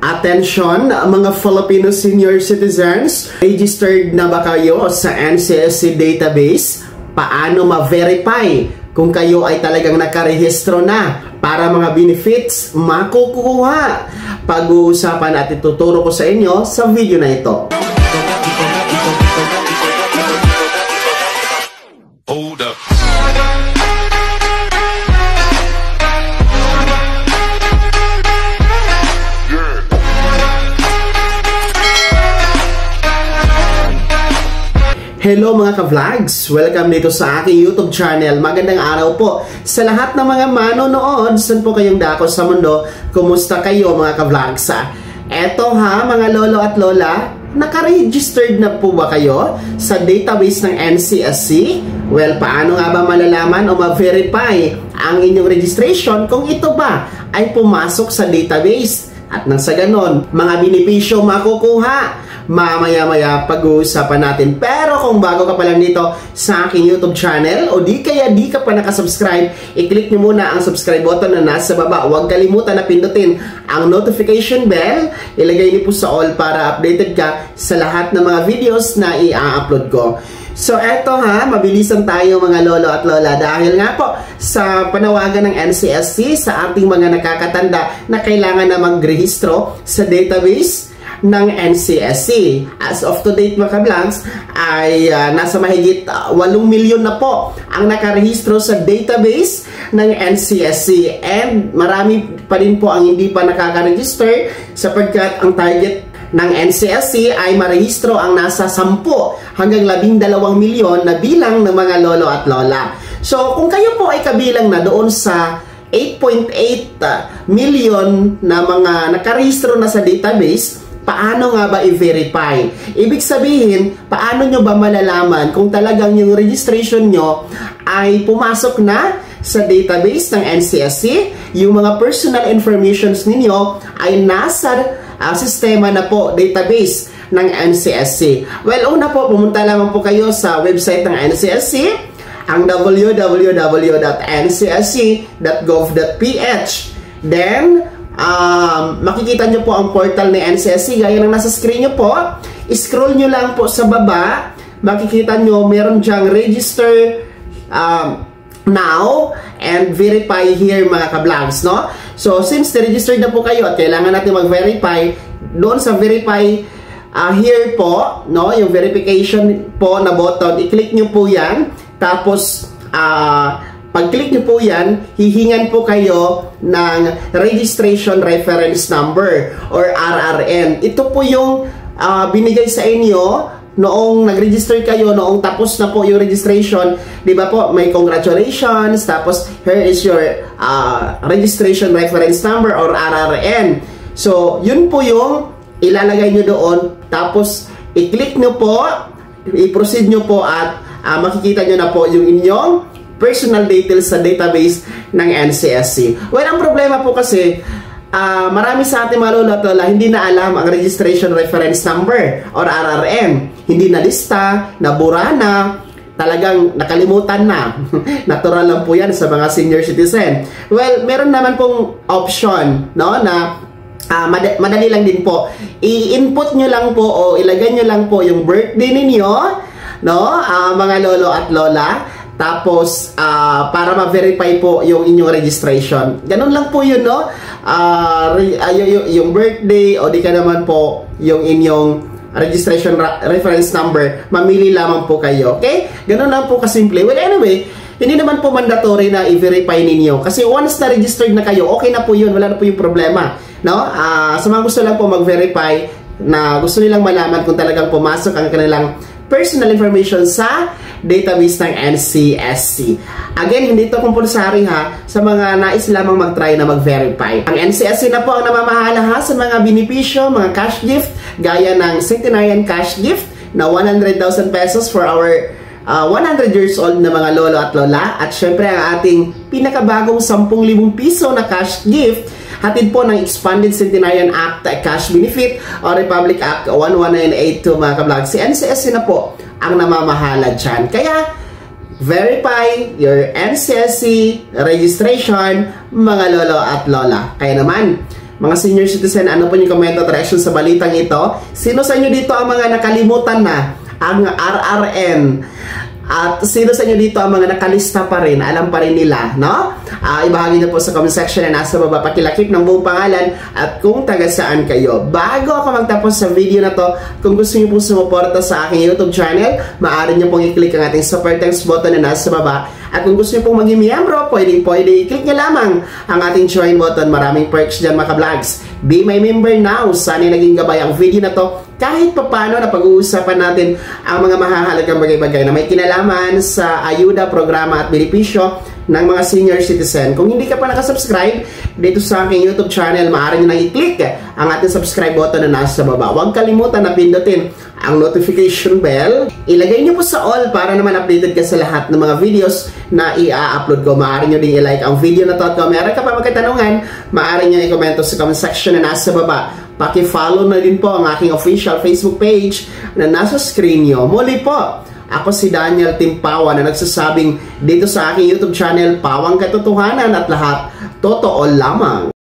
Attention mga Filipino senior citizens, registered na ba kayo sa NCSC database? Paano ma-verify kung kayo ay talagang nakarehistro na para mga benefits makukuha? Pag-uusapan at ituturo ko sa inyo sa video na ito. Hold up. Hello mga ka-vlogs! Welcome dito sa aking YouTube channel. Magandang araw po sa lahat ng mga manonood. Saan po kayong dako sa mundo? Kumusta kayo mga ka-vlogs? Eto ha mga lolo at lola, naka-registered na po ba kayo sa database ng NCSC? Well, paano nga ba malalaman o ma-verify ang inyong registration kung ito ba ay pumasok sa database? At nang sa ganon, mga benepisyo makukuha. Mamaya-maya pag-uusapan natin. Pero kung bago ka pa lang dito sa aking YouTube channel o di ka pa nakasubscribe, i-click nyo muna ang subscribe button na nasa baba. Huwag kalimutan na pindutin ang notification bell. Ilagay niyo po sa all para updated ka sa lahat ng mga videos na i-upload ko. So eto ha, mabilisan tayo mga lolo at lola dahil nga po sa panawagan ng NCSC sa ating mga nakakatanda na kailangan na magrehistro sa database ng NCSC. As of to date mga ka-vlogs ay nasa mahigit 8 milyon na po ang nakarehistro sa database ng NCSC and marami pa rin po ang hindi pa nakaka-register sapagkat ang target ng NCSC ay marehistro ang nasa 10 hanggang 12 milyon na bilang ng mga lolo at lola. So kung kayo po ay kabilang na doon sa 8.8 million na mga nakarehistro na sa database, paano nga ba i-verify? Ibig sabihin, paano nyo ba malalaman kung talagang yung registration nyo ay pumasok na sa database ng NCSC? Yung mga personal informations ninyo ay nasa sistema na po, database ng NCSC. Well, una po, pumunta lamang po kayo sa website ng NCSC, ang www.ncsc.gov.ph. Then, makikita nyo po ang portal ni NCSC gaya ng nasa screen nyo po. Scroll nyo lang po sa baba, makikita nyo meron dyang register now and verify here mga ka-vlogs, no? So since registered na po kayo at kailangan natin mag-verify, doon sa verify here po, no, yung verification po na button, i-click nyo po yan. Tapos pag-click nyo po yan, hihingan po kayo ng Registration Reference Number or RRN. Ito po yung binigay sa inyo noong nag-register kayo, noong tapos na po yung registration. Di ba po, may congratulations, tapos here is your Registration Reference Number or RRN. So, yun po yung ilalagay nyo doon, tapos i-click nyo po, i-proceed nyo po at makikita nyo na po yung inyong personal details sa database ng NCSC. Well, ang problema po kasi, marami sa ating mga lolo at lola hindi na alam ang Registration Reference Number or RRN. Hindi na lista, nabura na, talagang nakalimutan na. Natural lang po yan sa mga senior citizen. Well, meron naman pong option, no, na madali lang din po. I-input nyo lang po o ilagay nyo lang po yung birthday ninyo, no, mga lolo at lola. Tapos, para ma-verify po yung inyong registration. Ganun lang po yun, no? Yung birthday o di ka naman po yung inyong registration reference number, mamili lamang po kayo. Okay? Ganun lang po kasimple. Well, anyway, hindi naman po mandatory na i-verify ninyo. Kasi once na registered na kayo, okay na po yun. Wala na po yung problema. No? Sa mga gusto lang po mag-verify na gusto nilang malaman kung talagang pumasok ang kanilang personal information sa database ng NCSC. Again, hindi ito compulsory ha sa mga nais lamang mag-try na mag-verify. Ang NCSC na po ang namamahala ha sa mga benepisyo, mga cash gift, gaya ng centenarian cash gift na 100,000 pesos for our 100 years old na mga lolo at lola. At syempre ang ating pinakabagong 10,000 piso na cash gift, hatid po ng Expanded Centenarian Act Cash Benefit o Republic Act 11982 mga ka-vlog. Si NCSC na po ang namamahala dyan. Kaya, verify your NCSC registration mga lolo at lola. Kaya naman, Mga senior citizen, ano po yung comment at reaction sa balitang ito? Sino sa inyo dito ang mga nakalimutan na ang RRN? At sino sa inyo dito ang mga nakalista pa rin, alam pa rin nila, no? Ibahagi niyo po sa comment section na nasa baba, pakilakip ng buong pangalan at kung taga saan kayo. Bago ako magtapos sa video na to, kung gusto niyo po sumuporta sa aking YouTube channel, maaari niyo pong i-click ang ating super thanks button na nasa baba. At kung gusto niyo pong maging miyembro, pwede i-click niyo lamang ang ating join button. Maraming perks dyan mga vlogs. Be my member now. Sana naging gabay ang video na to. Kahit papano na pag-uusapan natin ang mga mahahalagang bagay-bagay na may kinalaman sa ayuda, programa at benepisyo ng mga senior citizen. Kung hindi ka pa nakasubscribe dito sa aking YouTube channel, maaari nyo na i-click ang ating subscribe button na nasa baba. Huwag kalimutan na pindutin ang notification bell. Ilagay nyo po sa all para naman updated ka sa lahat ng mga videos na i-upload ko. Maaari nyo din i-like ang video na to. At kung meron ka pa magkatanungan, maaari nyo i-comment sa comment section na nasa baba. Paki-follow na din po ang aking official Facebook page na nasa screen nyo. Muli po, ako si Daniel Timpawa na nagsasabing dito sa aking YouTube channel, Pawang Katotohanan at lahat totoo lamang.